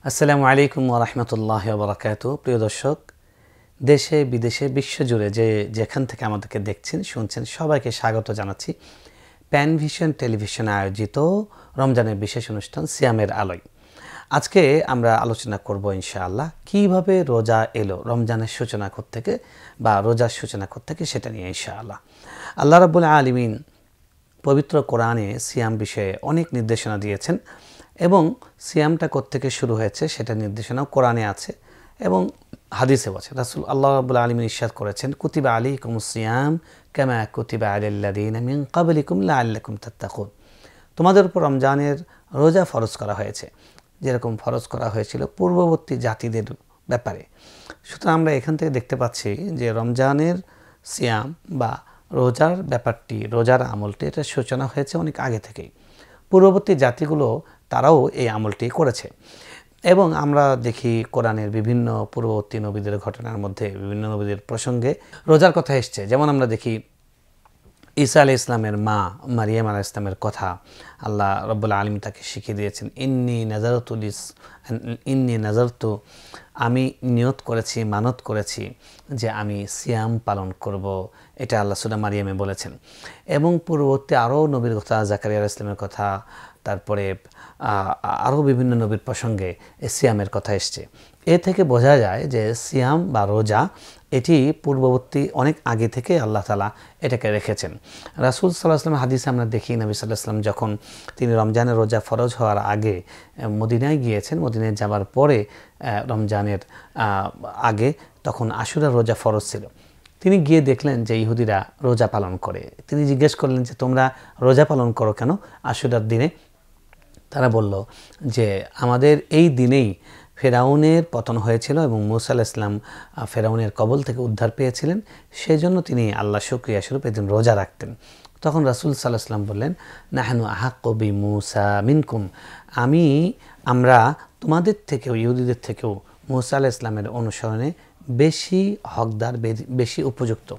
আসসালামু আলাইকুম ওয়া রাহমাতুল্লাহি ওয়া বারাকাতুহু। প্রিয় দর্শক, দেশে বিদেশে বিশ্বজুড়ে যেখান থেকে আমাদেরকে দেখছেন শুনছেন সবাইকে স্বাগত জানাচ্ছি প্যানভিশন টেলিভিশন আয়োজিত রমজানের বিশেষ অনুষ্ঠান সিয়ামের আলোয়। আজকে আমরা আলোচনা করব ইনশাআল্লাহ কিভাবে রোজা এলো, রমজানের সূচনা থেকে বা রোজার সূচনা থেকে সেটা নিয়ে ইনশাআল্লাহ। আল্লাহ রাব্বুল আলামিন পবিত্র কোরআনে সিয়াম বিষয়ে অনেক নির্দেশনা দিয়েছেন এবং সিয়ামটা কোত্থেকে শুরু হয়েছে সেটা নির্দেশনাও কোরআনে আছে এবং হাদিসেও আছে। রাসূল আল্লাহ রাব্বুল আলামিন ইরশাদ করেছেন, কুতিবা আলাইকুমুস সিয়াম কামা কুতিবা আলাল্লাযীনা মিন ক্বাবলিকুম লাআল্লাকুম তাত্তাকুন। তোমাদের উপর রমজানের রোজা ফরজ করা হয়েছে যেরকম ফরজ করা হয়েছিল পূর্ববর্তী জাতিদের ব্যাপারে। সুতরাং আমরা এখান থেকে দেখতে পাচ্ছি যে রমজানের সিয়াম বা রোজার ব্যাপারটি, রোজার আমলটি, এটা সূচনা হয়েছে অনেক আগে থেকেই। পূর্ববর্তী জাতিগুলো তারাও এই আমলটি করেছে এবং আমরা দেখি কোরআনের বিভিন্ন পূর্ববর্তী নবীদের ঘটনার মধ্যে বিভিন্ন নবীদের প্রসঙ্গে রোজার কথা এসছে। যেমন আমরা দেখি ঈসা আলাইহিস ইসলামের মা মারিয়াম আলাইহিস ইসলামের কথা আল্লাহ রাব্বুল আলামিন তাকে শিখিয়ে দিয়েছেন, ইন্নি নাজারতু, আমি নিয়ত করেছি, মানত করেছি যে আমি সিয়াম পালন করব, এটা আল্লাহ সূরা মারিয়ামে বলেছেন। এবং পূর্ববর্তী আরও নবীর কথা, জাকারিয়া আলাইহিস ইসলামের কথা, তারপরে আরও বিভিন্ন নবীর প্রসঙ্গে সিয়ামের কথা এসছে। এ থেকে বোঝা যায় যে সিয়াম বা রোজা এটি পূর্ববর্তী অনেক আগে থেকে আল্লাহ তাআলা এটাকে রেখেছেন। রাসূল সাল্লাল্লাহু আলাইহি ওয়াসাল্লাম হাদিসে আমরা দেখি নবী সাল্লাল্লাহু আলাইহি ওয়াসাল্লাম যখন তিনি রমজানের রোজা ফরজ হওয়ার আগে মদিনায় গিয়েছেন, মদিনায় যাবার পরে রমজানের আগে তখন আশুরা রোজা ফরজ ছিল। তিনি গিয়ে দেখলেন যে ইহুদিরা রোজা পালন করে। তিনি জিজ্ঞেস করলেন যে তোমরা রোজা পালন করো কেন আশুরার দিনে? তারা বলল যে আমাদের এই দিনেই ফেরাউনের পতন হয়েছিল এবং মূসা আলাইহিস সালাম ফেরাউনের কবল থেকে উদ্ধার পেয়েছিলেন, সেজন্য তিনি আল্লাহ শুকরিয়া স্বরূপ এদিন রোজা রাখতেন। তখন রাসূল সাল্লাল্লাহু আলাইহি ওয়াসাল্লাম বললেন, নাহনু আহাক্কু বিমূসা মিনকুম, আমরা তোমাদের থেকেও, ইহুদিদের থেকেও মূসা আলাইহিস সালামের অনুসরণে বেশি হকদার, বেশি উপযুক্ত।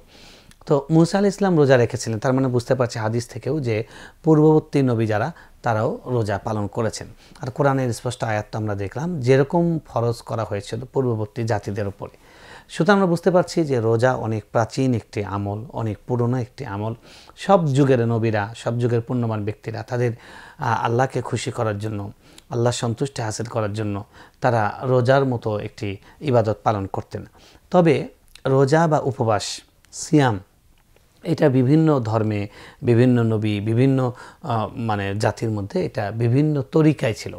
তো মূসা আলাইহিস সালাম রোজা রেখেছিলেন, তার মানে বুঝতে পারছি হাদিস থেকেও যে পূর্ববর্তী নবী যারা তারাও রোজা পালন করেছেন। আর কোরআনের স্পষ্ট আয়াত আমরা দেখলাম যেরকম ফরজ করা হয়েছিল পূর্ববর্তী জাতিদের উপরে। সুতরাং আমরা বুঝতে পারছি যে রোজা অনেক প্রাচীন একটি আমল, অনেক পুরনো একটি আমল। সব যুগের নবীরা, সব যুগের পুণ্যবান ব্যক্তিরা তাদের আল্লাহকে খুশি করার জন্য, আল্লাহর সন্তুষ্টি হাসিল করার জন্য তারা রোজার মতো একটি ইবাদত পালন করতেন। তবে রোজা বা উপবাস, সিয়াম, এটা বিভিন্ন ধর্মে, বিভিন্ন নবী, বিভিন্ন জাতির মধ্যে এটা বিভিন্ন তরিকায় ছিল।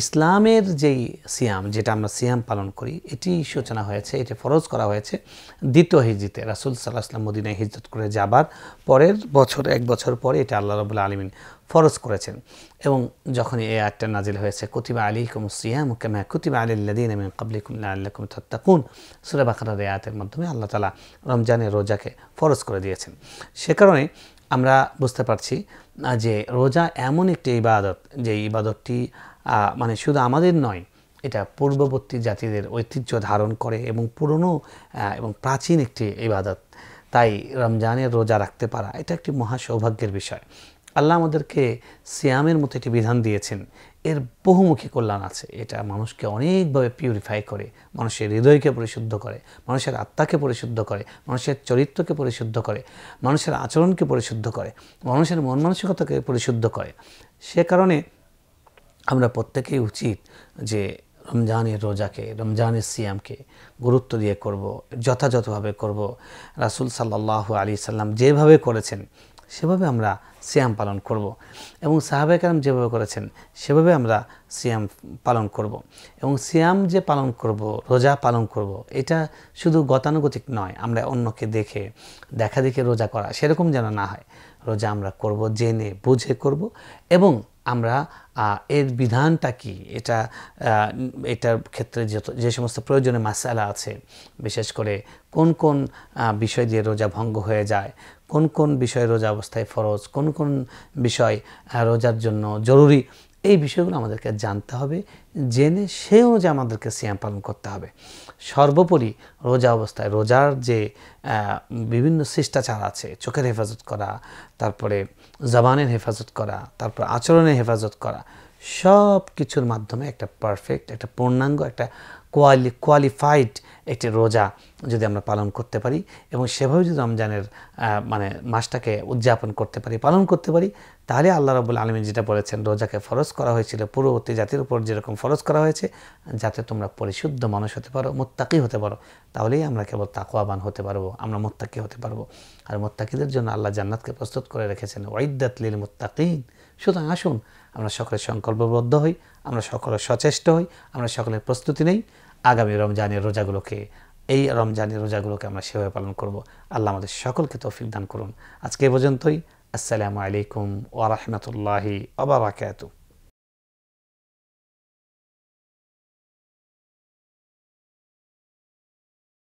ইসলামের যেই সিয়াম, যেটা আমরা সিয়াম পালন করি, এটি সূচনা হয়েছে, এটি ফরজ করা হয়েছে দ্বিতীয় হিজরিতে। রাসূল সাল্লাল্লাহু আলাইহি ওয়াসাল্লাম মদিনায় হিজরত করে যাবার পরের বছর, এক বছর পরে এটা আল্লাহ রাব্বুল আলামিন ফরজ করেছেন। এবং যখন এই আয়াতটা নাজিল হয়েছে, কুতিবা আলাইকুমুস সিয়ামু কামা কুতিবা আলাল্লাযীনা মিন ক্বাবলিকুম লাআল্লাকুম তাত্তাকুন, সূরা বাকারার এই আয়াতের মাধ্যমে আল্লাহ তাআলা রমজানের রোজাকে ফরজ করে দিয়েছেন। সে কারণে আমরা বুঝতে পারছি যে রোজা এমন একটি ইবাদত, যে ইবাদতটি শুধু আমাদের নয়, এটা পূর্ববর্তী জাতিদের ঐতিহ্য ধারণ করে এবং পুরনো এবং প্রাচীন একটি ইবাদত। তাই রমজানের রোজা রাখতে পারা এটা একটি মহা সৌভাগ্যের বিষয়। আল্লাহ আমাদেরকে সিয়ামের মতো একটি বিধান দিয়েছেন, এর বহুমুখী কল্যাণ আছে। এটা মানুষকে অনেকভাবে পিউরিফাই করে, মানুষের হৃদয়কে পরিশুদ্ধ করে, মানুষের আত্মাকে পরিশুদ্ধ করে, মানুষের চরিত্রকে পরিশুদ্ধ করে, মানুষের আচরণকে পরিশুদ্ধ করে, মানুষের মন মানসিকতাকে পরিশুদ্ধ করে। সে কারণে আমরা প্রত্যেকেই উচিত যে রমজানের রোজাকে, রমজানের সিয়ামকে গুরুত্ব দিয়ে করব, যথাযথভাবে করব। রাসূল সাল্লাল্লাহু আলাইহি সাল্লাম যেভাবে করেছেন সেভাবে আমরা সিয়াম পালন করব এবং সাহাবায়ে কেরাম যেভাবে করেছেন সেভাবে আমরা সিয়াম পালন করব। এবং সিয়াম যে পালন করব, রোজা পালন করব, এটা শুধু গতানুগতিক নয়, আমরা অন্যকে দেখা দেখে রোজা করা সেরকম যেন না হয়। রোজা আমরা করব জেনে বুঝে করব এবং আমরা এর বিধানটা কি, এটার ক্ষেত্রে যে সমস্ত প্রয়োজনীয় মাসআলা আছে, বিশেষ করে কোন কোন বিষয় দিয়ে রোজা ভঙ্গ হয়ে যায়, কোন কোন বিষয় রোজা অবস্থায় ফরজ, কোন কোন বিষয় রোজার জন্য জরুরি, এই বিষয়গুলো আমাদেরকে জানতে হবে। জেনে সে অনুযায়ী আমাদেরকে সিয়াম পালন করতে হবে। সর্বোপরি রোজা অবস্থায় রোজার যে বিভিন্ন শিষ্টাচার আছে, চোখের হেফাজত করা, তারপরে জবানের হেফাজত করা, তারপর আচরণের হেফাজত করা, সব কিছুর মাধ্যমে একটা পারফেক্ট, একটা পূর্ণাঙ্গ, একটা কোয়ালিফাইড একটি রোজা যদি আমরা পালন করতে পারি এবং সেভাবে যদি রমজানের মানে মাসটাকে উদযাপন করতে পারি, পালন করতে পারি, তাহলে আল্লাহ রাব্বুল আলামিন যেটা বলেছেন, রোজাকে ফরজ করা হয়েছিল পূর্ববর্তী জাতির উপর যেরকম ফরজ করা হয়েছে, যাতে তোমরা পরিশুদ্ধ মানুষ হতে পারো, মুত্তাকি হতে পারো, তাহলেই আমরা কেবল তাকওয়াবান হতে পারবো, আমরা মুত্তাকি হতে পারবো। আর মুত্তাকিদের জন্য আল্লাহ জান্নাতকে প্রস্তুত করে রেখেছেন, ওয়াইদ্দাত লিল মুত্তাকিন। সুতরাং আসুন আমরা সকলে সংকল্পবদ্ধ হই, আমরা সকলে সচেষ্ট হই, আমরা সকলের প্রস্তুতি নেই আগামী রমজানের রোজাগুলোকে, এই রমজানের রোজাগুলোকে আমরা সেভাবে পালন করব। আল্লাহ আমাদের সকলকে তৌফিক দান করুন। আজকে এ পর্যন্তই। আসসালামু আলাইকুম ওয়া রাহমাতুল্লাহি ওয়া বারাকাতুহু।